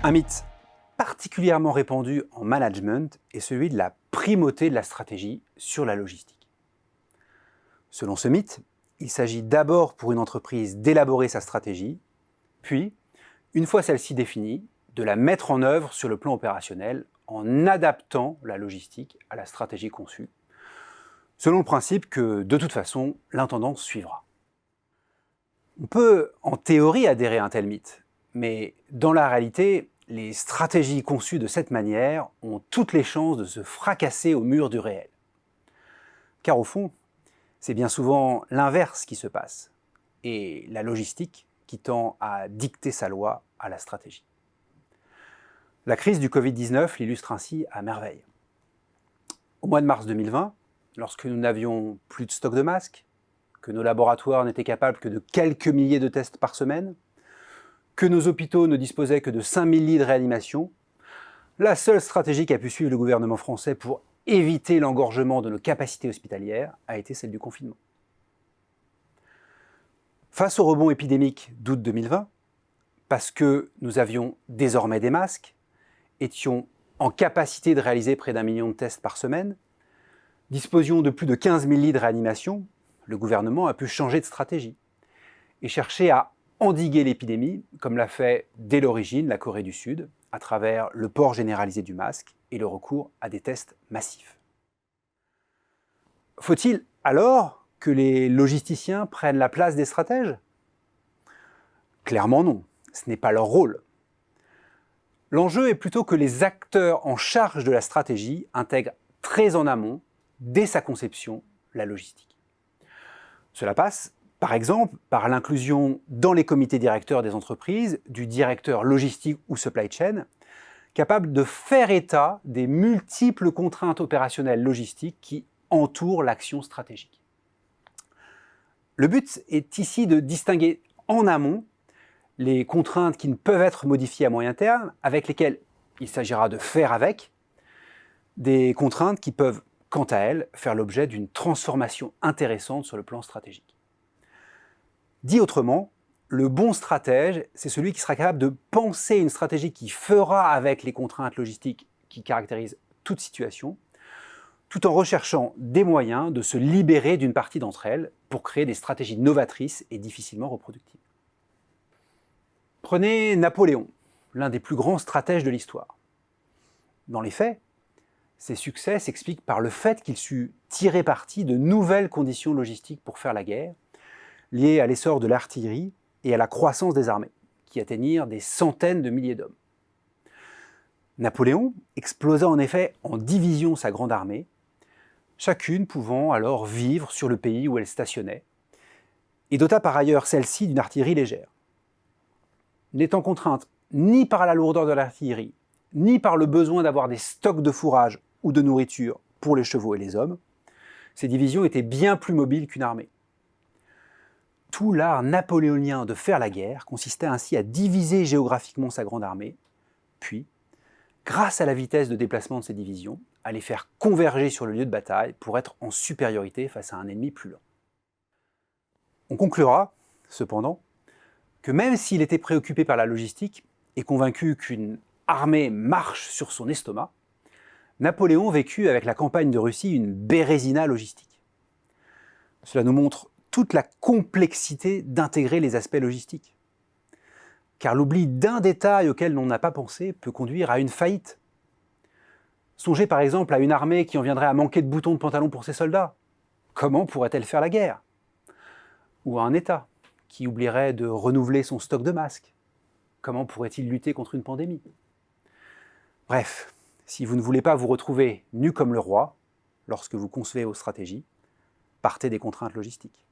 Un mythe particulièrement répandu en management est celui de la primauté de la stratégie sur la logistique. Selon ce mythe, il s'agit d'abord pour une entreprise d'élaborer sa stratégie, puis, une fois celle-ci définie, de la mettre en œuvre sur le plan opérationnel en adaptant la logistique à la stratégie conçue, selon le principe que, de toute façon, l'intendant suivra. On peut, en théorie, adhérer à un tel mythe, mais dans la réalité, les stratégies conçues de cette manière ont toutes les chances de se fracasser au mur du réel. Car au fond, c'est bien souvent l'inverse qui se passe, et la logistique qui tend à dicter sa loi à la stratégie. La crise du Covid-19 l'illustre ainsi à merveille. Au mois de mars 2020, lorsque nous n'avions plus de stock de masques, que nos laboratoires n'étaient capables que de quelques milliers de tests par semaine, que nos hôpitaux ne disposaient que de 5000 lits de réanimation, la seule stratégie qu'a pu suivre le gouvernement français pour éviter l'engorgement de nos capacités hospitalières a été celle du confinement. Face au rebond épidémique d'août 2020, parce que nous avions désormais des masques, étions en capacité de réaliser près d'1 million de tests par semaine, disposions de plus de 15 000 lits de réanimation, le gouvernement a pu changer de stratégie et chercher à endiguer l'épidémie, comme l'a fait dès l'origine la Corée du Sud, à travers le port généralisé du masque et le recours à des tests massifs. Faut-il alors que les logisticiens prennent la place des stratèges? Clairement non, ce n'est pas leur rôle. L'enjeu est plutôt que les acteurs en charge de la stratégie intègrent très en amont, dès sa conception, la logistique. Cela passe, par exemple, par l'inclusion dans les comités directeurs des entreprises du directeur logistique ou supply chain, capable de faire état des multiples contraintes opérationnelles logistiques qui entourent l'action stratégique. Le but est ici de distinguer en amont les contraintes qui ne peuvent être modifiées à moyen terme, avec lesquelles il s'agira de faire avec, des contraintes qui peuvent, quant à elles, faire l'objet d'une transformation intéressante sur le plan stratégique. Dit autrement, le bon stratège, c'est celui qui sera capable de penser une stratégie qui fera avec les contraintes logistiques qui caractérisent toute situation, tout en recherchant des moyens de se libérer d'une partie d'entre elles pour créer des stratégies novatrices et difficilement reproductibles. Prenez Napoléon, l'un des plus grands stratèges de l'histoire. Dans les faits, ses succès s'expliquent par le fait qu'il sut tirer parti de nouvelles conditions logistiques pour faire la guerre, liées à l'essor de l'artillerie et à la croissance des armées, qui atteignirent des centaines de milliers d'hommes. Napoléon explosa en effet en divisions sa grande armée, chacune pouvant alors vivre sur le pays où elle stationnait, et dota par ailleurs celle-ci d'une artillerie légère. N'étant contrainte ni par la lourdeur de l'artillerie, ni par le besoin d'avoir des stocks de fourrage ou de nourriture pour les chevaux et les hommes, ces divisions étaient bien plus mobiles qu'une armée. Tout l'art napoléonien de faire la guerre consistait ainsi à diviser géographiquement sa grande armée, puis, grâce à la vitesse de déplacement de ces divisions, à les faire converger sur le lieu de bataille pour être en supériorité face à un ennemi plus lent. On conclura, cependant, que même s'il était préoccupé par la logistique et convaincu qu'une armée marche sur son estomac, Napoléon vécut avec la campagne de Russie une Bérésina logistique. Cela nous montre toute la complexité d'intégrer les aspects logistiques. Car l'oubli d'un détail auquel l'on n'a pas pensé peut conduire à une faillite. Songez par exemple à une armée qui en viendrait à manquer de boutons de pantalon pour ses soldats. Comment pourrait-elle faire la guerre? Ou à un État qui oublierait de renouveler son stock de masques. Comment pourrait-il lutter contre une pandémie? Bref, si vous ne voulez pas vous retrouver nu comme le roi, lorsque vous concevez vos stratégies, partez des contraintes logistiques.